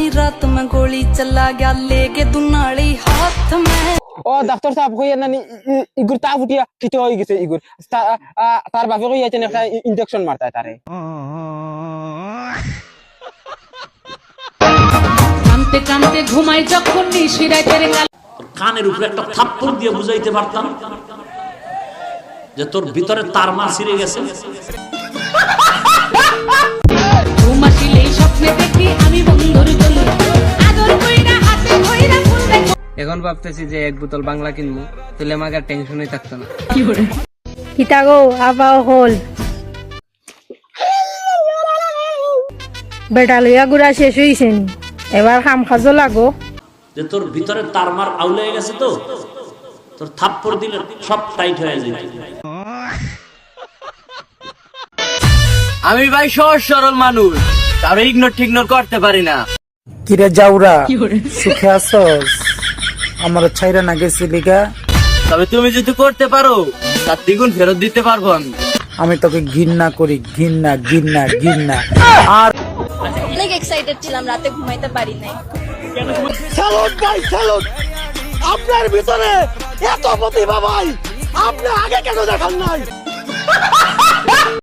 जानी रात में गोली चला गया लेके दुनाली हाथ में। ও ডাক্তার সাহেব কইয়া নানি ইগুর তা ফুটিয়া কিতে হই গেছে ইগুর তার বাপে কইয়াছেন একটা ইনজেকশন মারতায় তারে। কানতে কানতে ঘুমাই যখন নিশিরাতের কানের উপরে একটা থাপ্পড় দিয়ে বুঝাইতে পারতাম যে তোর ভিতরে তার মা ছিঁড়ে গেছে। ঘুমাসিলেই স্বপ্নে দেখি আমি বন্ধুর গলি আদর কইরা হাতে কইরা ফুল দেখো। এখন ভাবতেছি যে এক বোতল বাংলা কিনবো, তাহলে আমাকে আর টেনশনই থাকতো না। কি করে কিতা গো আবাও হল বেটা লইয়া গুড়া শেষ হইছে নি, এবার খাম খাজো লাগো। যে তোর ভিতরে তার মার আউলে গেছে, তো তোর থাপ্পড় দিলে সব টাইট হয়ে যায়। আমি ভাই সহজ সরল মানুষ, কারো ইগনোর করতে পারি না। কিরে যাওরা সুখে আছস? আমার ছাইরা না গেছি লিগা। তবে তুমি যদি করতে পারো তার দ্বিগুণ ফেরত দিতে পারবো আমি। আমি তোকে ঘৃণা করি, ঘৃণা ঘৃণা ঘৃণা। আর অনেক এক্সাইটেড ছিলাম, রাতে ঘুমাইতে পারি নাই। স্যালুট ভাই, স্যালুট। আপনার ভিতরে এত প্রতিভা ভাই, আপনি আগে কেন দেখান নাই?